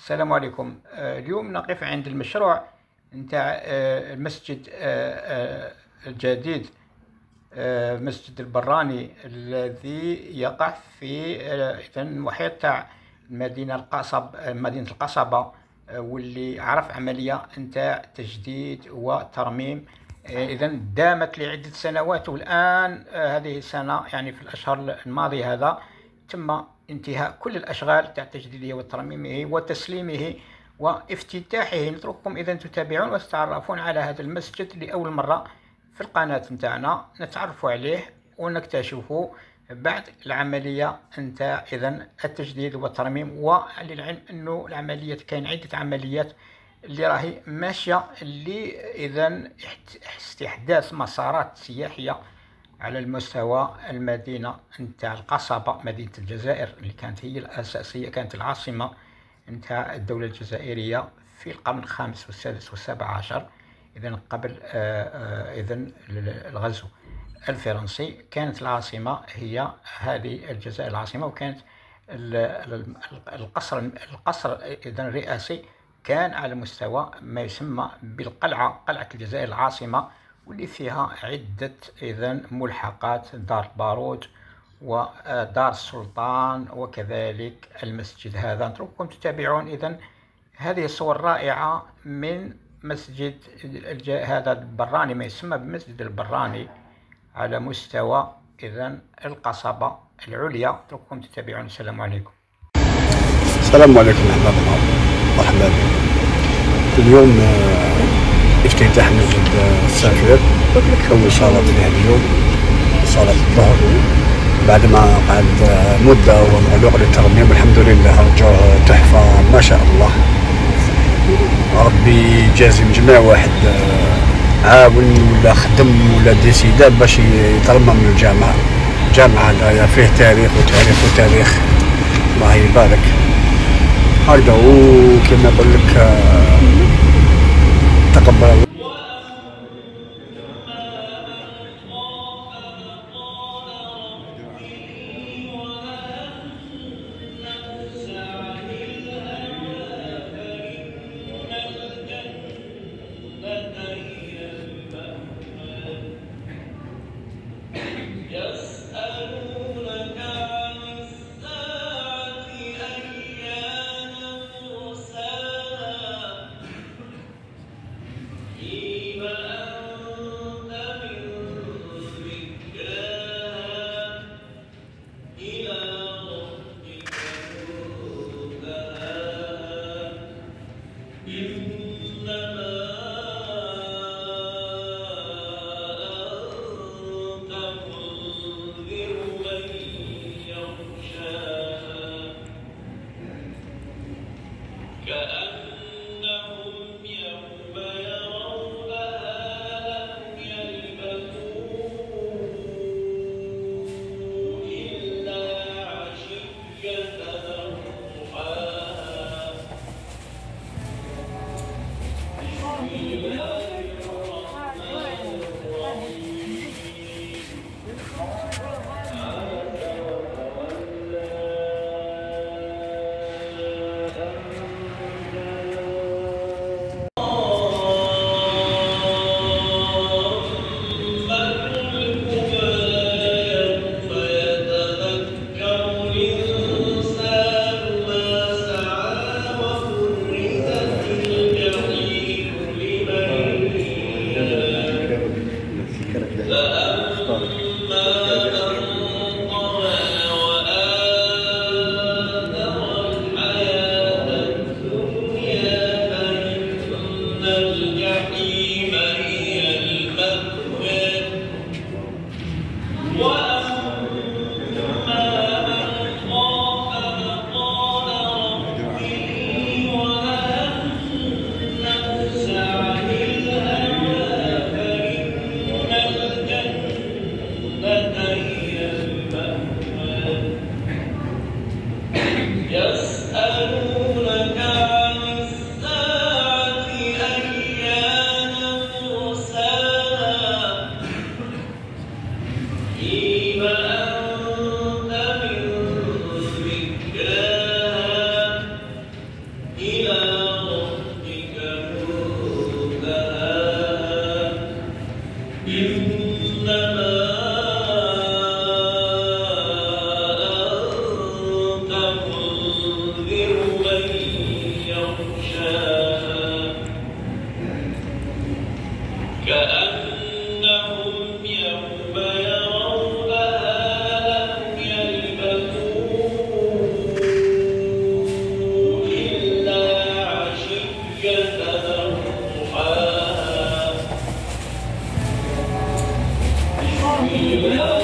السلام عليكم. اليوم نقف عند المشروع نتاع المسجد الجديد، مسجد البراني الذي يقع في محيط تاع مدينة القصبة، واللي عرف عملية نتاع تجديد وترميم. إذا دامت لعدة سنوات، والآن هذه السنة يعني في الأشهر الماضية هذا تم انتهاء كل الأشغال تاع تجديده وترميمه وتسليمه وافتتاحه. نترككم إذا تتابعون وتتعرفون على هذا المسجد لأول مرة في القناة نتاعنا، نتعرفوا عليه ونكتشفوا بعد العملية نتاع إذا التجديد والترميم. وللعلم أنه العملية كاين عدة عمليات اللي راهي ماشية، اللي إذا استحداث مسارات سياحية على المستوى المدينة نتاع القصبة، مدينة الجزائر، اللي كانت هي الأساسية، كانت العاصمة نتاع الدولة الجزائرية في القرن الخامس والسادس والسابع عشر. إذا قبل الغزو الفرنسي كانت العاصمة هي هذه الجزائر العاصمة، وكانت القصر إذا الرئاسي كان على مستوى ما يسمى بالقلعة، قلعة الجزائر العاصمة، واللي فيها عدة إذن ملحقات، دار البارود ودار السلطان وكذلك المسجد هذا. نترككم تتابعون إذن هذه الصور رائعة من مسجد هذا البراني، ما يسمى بمسجد البراني على مستوى إذن القصبة العليا. نترككم تتابعون. السلام عليكم. السلام عليكم أحبابنا، مرحبا بكم. اليوم افتتاح مسجد السافر، أول صلاة في هذا اليوم، صلاة الظهر، بعد ما قعد مدة ومغلوق للترميم. الحمد لله رجعوه تحفة ما شاء الله. ربي يجازي من جميع واحد عاون ولا خدم ولا ديسيدا باش يترمم الجامع. جامع فيه تاريخ وتاريخ، الله يبارك. هكذا وكما نقول لك تقبل الله. Yeah.